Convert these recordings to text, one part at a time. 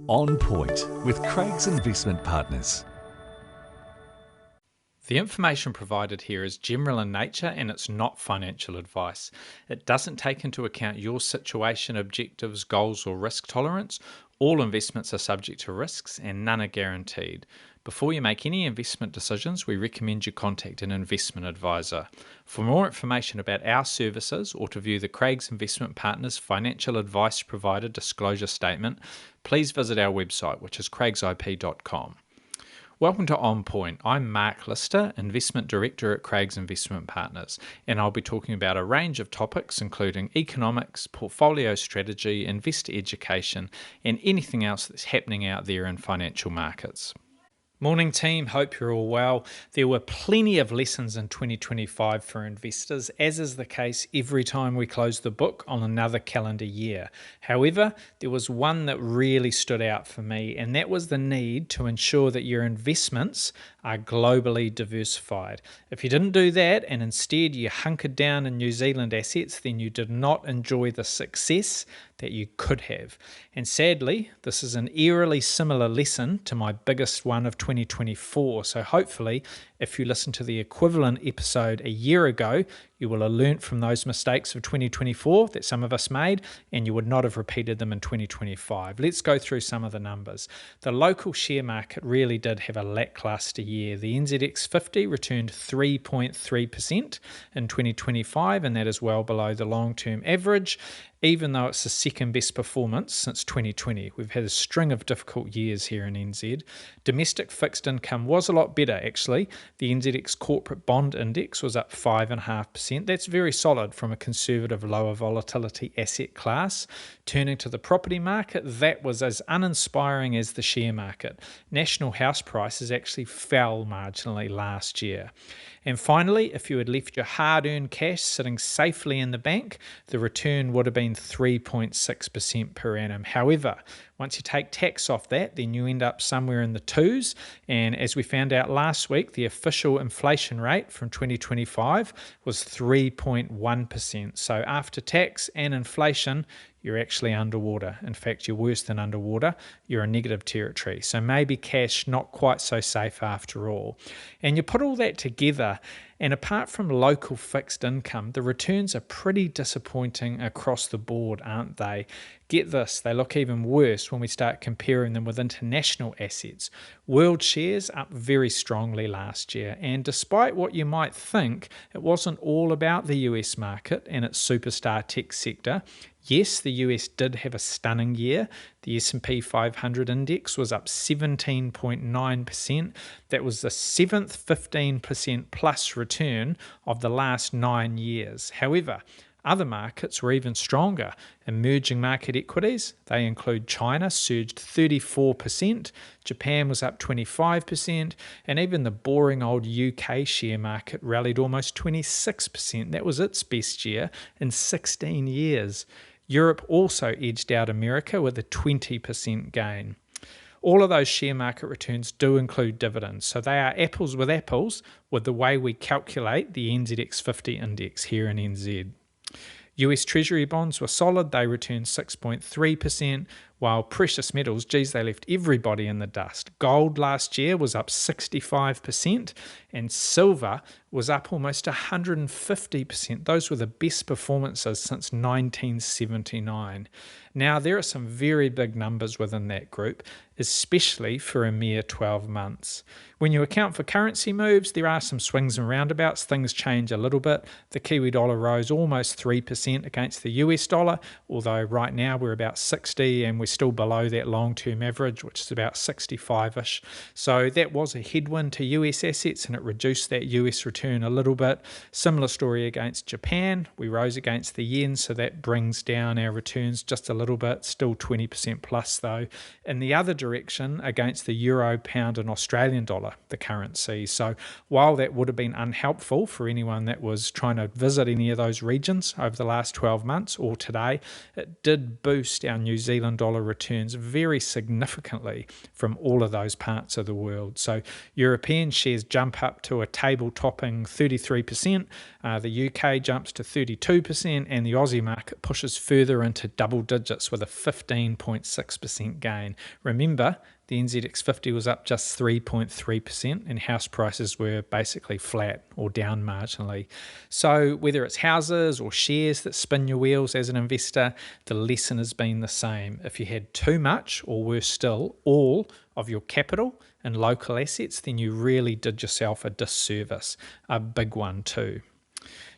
On Point with Craig's Investment Partners. The information provided here is general in nature and it's not financial advice. It doesn't take into account your situation, objectives, goals, or risk tolerance. All investments are subject to risks and none are guaranteed. Before you make any investment decisions, we recommend you contact an investment advisor. For more information about our services or to view the Craig's Investment Partners Financial Advice Provider Disclosure Statement, please visit our website, which is craigsip.com. Welcome to On Point. I'm Mark Lister, Investment Director at Craig's Investment Partners, and I'll be talking about a range of topics including economics, portfolio strategy, investor education, and anything else that's happening out there in financial markets. Morning team, hope you're all well. There were plenty of lessons in 2025 for investors, as is the case every time we close the book on another calendar year. However, there was one that really stood out for me, and that was the need to ensure that your investments are globally diversified. If you didn't do that and instead you hunkered down in New Zealand assets, then you did not enjoy the success that you could have. And sadly, this is an eerily similar lesson to my biggest one of 2024. So hopefully, if you listen to the equivalent episode a year ago, you will have learnt from those mistakes of 2024 that some of us made, and you would not have repeated them in 2025. Let's go through some of the numbers. The local share market really did have a lackluster year. The NZX 50 returned 3.3% in 2025, and that is well below the long-term average, even though it's the second best performance since 2020. We've had a string of difficult years here in NZ. Domestic fixed income was a lot better, actually. The NZX Corporate Bond Index was up 5.5%. That's very solid from a conservative, lower volatility asset class. Turning to the property market, that was as uninspiring as the share market. National house prices actually fell marginally last year. And finally, if you had left your hard-earned cash sitting safely in the bank, the return would have been 3.6% per annum. However, once you take tax off that, then you end up somewhere in the twos. And as we found out last week, the official inflation rate from 2025 was 3.1%. So after tax and inflation, you're actually underwater. In fact, you're worse than underwater. You're in negative territory. So maybe cash not quite so safe after all. And you put all that together, and apart from local fixed income, the returns are pretty disappointing across the board, aren't they? Get this, they look even worse when we start comparing them with international assets. World shares up very strongly last year, and despite what you might think, it wasn't all about the US market and its superstar tech sector. Yes, the US did have a stunning year. The S&P 500 index was up 17.9%. That was the seventh 15% plus return of the last 9 years. However, other markets were even stronger. Emerging market equities, they include China, surged 34%, Japan was up 25%, and even the boring old UK share market rallied almost 26%. That was its best year in 16 years. Europe also edged out America with a 20% gain. All of those share market returns do include dividends, so they are apples with the way we calculate the NZX 50 index here in NZ. US Treasury bonds were solid, they returned 6.3%, while precious metals, they left everybody in the dust. Gold last year was up 65%, and silver was up almost 150%. Those were the best performances since 1979. Now, there are some very big numbers within that group, especially for a mere 12 months. When you account for currency moves, there are some swings and roundabouts. Things change a little bit. The Kiwi dollar rose almost 3% against the US dollar, although right now we're about 60 and we're still below that long-term average, which is about 65-ish. So that was a headwind to US assets and it reduced that US return a little bit. Similar story against Japan. We rose against the yen, so that brings down our returns just a little bit, still 20% plus though. In the other direction, against the euro, pound and Australian dollar, the currency. So while that would have been unhelpful for anyone that was trying to visit any of those regions over the last 12 months or today, it did boost our New Zealand dollar returns very significantly from all of those parts of the world. So European shares jump up to a table-topping 33%, the UK jumps to 32%, and the Aussie market pushes further into double digits digits with a 15.6% gain. Remember, the NZX 50 was up just 3.3% and house prices were basically flat or down marginally. So whether it's houses or shares that spin your wheels as an investor, the lesson has been the same. If you had too much, or worse still, all of your capital in local assets, then you really did yourself a disservice, a big one too.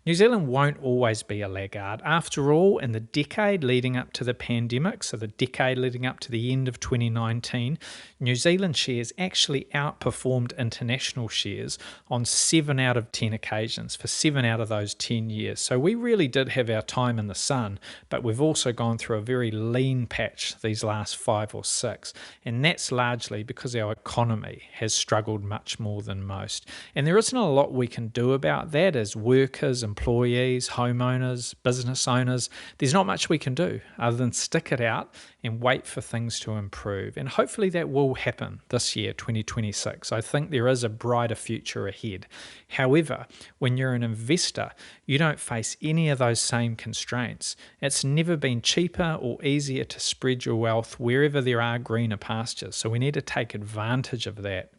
New Zealand won't always be a laggard. After all, in the decade leading up to the pandemic, so the decade leading up to the end of 2019, New Zealand shares actually outperformed international shares on 7 out of 10 occasions for 7 out of those 10 years. So we really did have our time in the sun, but we've also gone through a very lean patch these last 5 or 6, and that's largely because our economy has struggled much more than most. And there isn't a lot we can do about that as workers, employees, homeowners, business owners. There's not much we can do other than stick it out and wait for things to improve. And hopefully that will happen this year, 2026. I think there is a brighter future ahead. However, when you're an investor, you don't face any of those same constraints. It's never been cheaper or easier to spread your wealth wherever there are greener pastures. So we need to take advantage of that.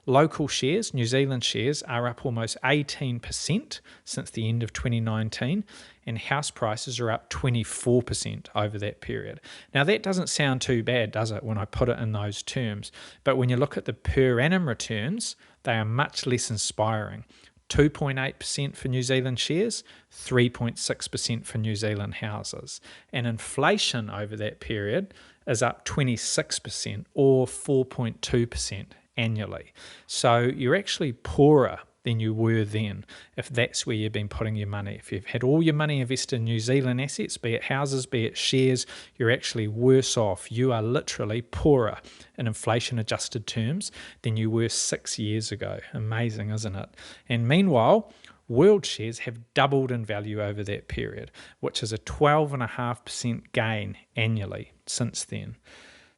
Local shares, New Zealand shares, are up almost 18% since the end of 2019, and house prices are up 24% over that period. Now, that doesn't sound too bad, does it, when I put it in those terms? But when you look at the per annum returns, they are much less inspiring. 2.8% for New Zealand shares, 3.6% for New Zealand houses. And inflation over that period is up 26% or 4.2% annually. So you're actually poorer than you were then, if that's where you've been putting your money. If you've had all your money invested in New Zealand assets, be it houses, be it shares, you're actually worse off. You are literally poorer in inflation-adjusted terms than you were 6 years ago. Amazing, isn't it? And meanwhile, world shares have doubled in value over that period, which is a 12.5% gain annually since then.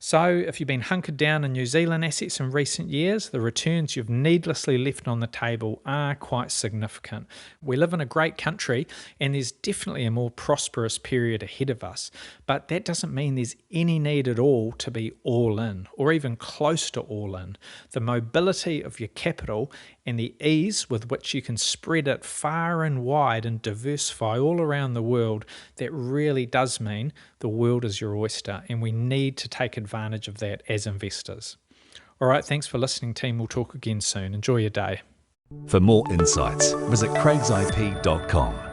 So if you've been hunkered down in New Zealand assets in recent years, the returns you've needlessly left on the table are quite significant. We live in a great country and there's definitely a more prosperous period ahead of us, but that doesn't mean there's any need at all to be all in or even close to all in. The mobility of your capital and the ease with which you can spread it far and wide and diversify all around the world, that really does mean the world is your oyster, and we need to take advantage of that as investors. All right, thanks for listening, team. We'll talk again soon. Enjoy your day. For more insights, visit craigsip.com.